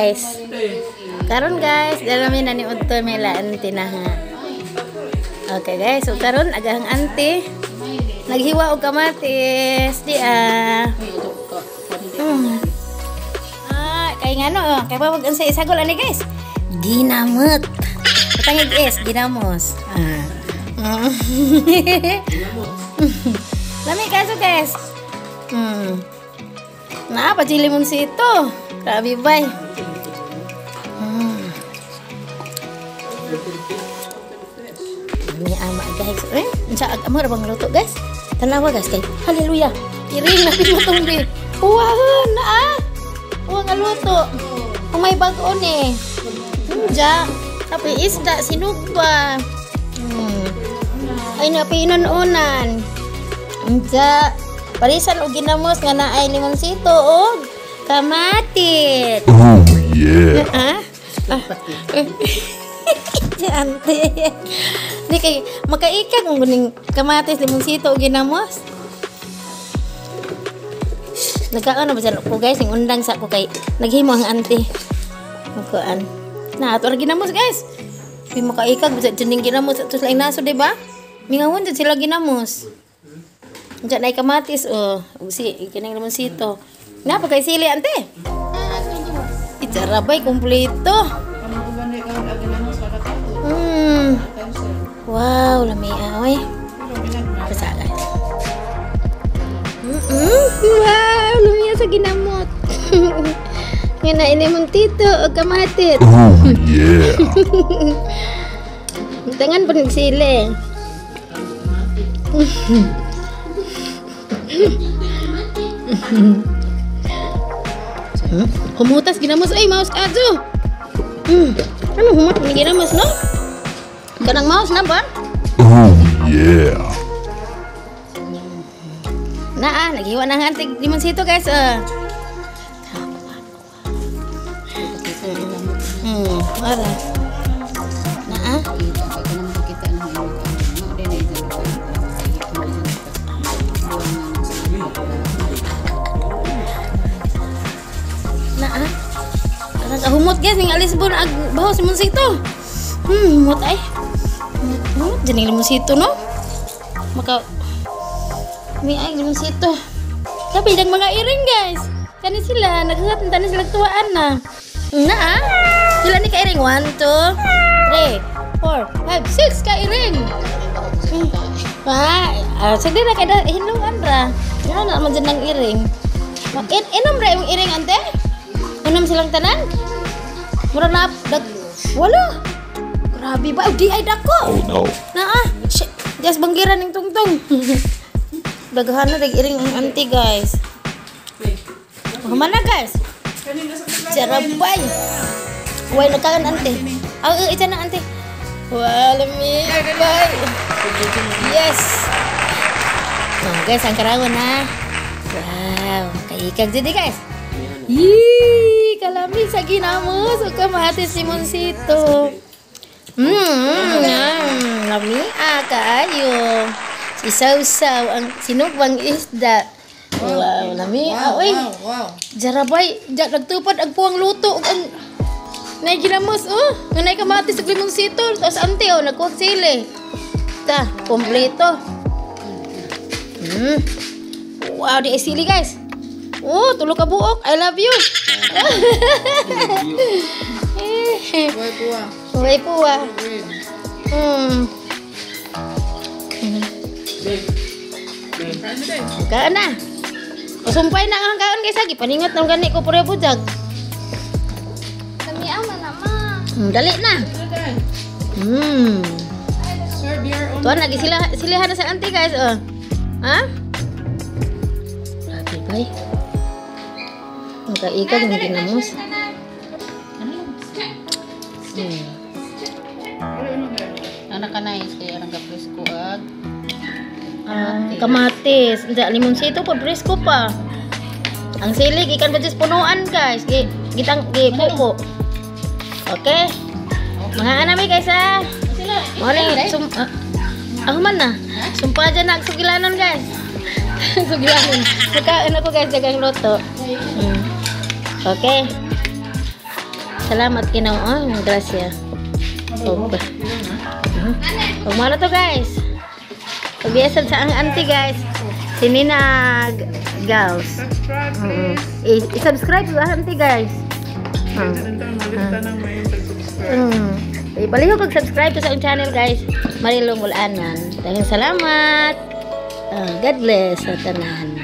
guys. Karon guys, dalamin na ni Udto mela anti na ha. Okay guys, so karon agang anti naghiwa og kamatis di kay ngano kay pawag unsa isagol ani guys. Ginamot. Patangig guys, ginamos. Lami kaso guys. Nah, apa cili limonsito? Grabe bay. Ini ama guys. Insya Allah kamu bang luto guys. Tanawa guys kay. Haleluya. Iring nabi mo tong bi. Wah, na. Wah ngaluto. Umay bago ni. Ja. Tapi isda sinugba. Ay napinon-unan. Ja. Parisan og ginamos nga naay limonsito og kamatis. Oh yeah. Ante. Di kay makaikag ang guning kamatis limonsito og ginamos. Nagkaon na ba sa ko guys, yung undang sa ko kay naghimo ang ante. Magkuan. Na ato ra ginamos guys. Di makaikag sa dining ginamos ato sa inaso di ba? Mingawon jud sila ginamos. Diyan na kamatis si kining limonsito. Napa kay sili ante? Itarabay kompleto. Wow, lami oy. Basa guys. Wow, lami sa ginamot. Ngana ini muntito o kamatis. Oh yeah. Tangan pun sili. Humutas ginamos ay mouse ajo. Ano humot ni ginamos no? Kanang mouse na ba? Oh yeah. Nagiwa na hantig limonsito guys. Ara. Humot guys, ning alis bon ag baho si limonsito. Humot ay. Humot jening limonsito no. Maka mi ay limonsito. Tapi dang mga iring guys. Kani sila naghahat tani sila tuwaan na. Sila ni ka iring 1 2 3 4 5 6 ka iring. Sige na kada hinuan ra. Nga na man jenang iring. Inom ra yung iring ante? Inom silang tanan? Mura na wala. Grabe ba? Di ay dako. Oh no. Just banggiran ng tungtong. Daghan na iring ang anti guys. Mana guys? Jarabay. Way nagkakan ante. Ita na ante. Wah, lami. Bye. Yes. Guys, ang karawon na. Wow, kaikag jadi guys. Kalami sa ginamos o kamatis si limonsito. Lami kayo. Isaw-saw ang sinugbang isda. Wow, lami. Wow. Jarabay, nagtupad ang puwang luto ang nay ginamos nay kamatis ug limonsito tapos ante nagkuha sili. Ta, kompleto. Wow, di sili guys. Tulo ka buok. I love you. Way puwa. Kaan na. Sumpay na ang kaon guys lagi. Paningot ng gani ko pure bujag. Kami ama na ma. Dali na. Tuan lagi silihan na sa ante guys. Ha? Grabe bay. Ang kaikag ng ginamos. Anak ka na kaya ang kapresko ag. Kamatis. Limonsito po presko pa. Ang silig ikan pa punuan guys. Gitang pupo. Okay? Mga anami guys ha. Morning. Ako man na. Sumpah dyan na sugilanon guys. Sugilanon. Nagkain ako guys jagang loto. Okay. Salamat Ginoo. Grasya. Okay. Umano to guys. Pabiyasan sa ang auntie guys. Si Nina Gals. I-subscribe sa auntie guys. Palihog kag-subscribe sa akong channel guys. Marilong Ulanan. Daghang salamat. God bless sa tanan.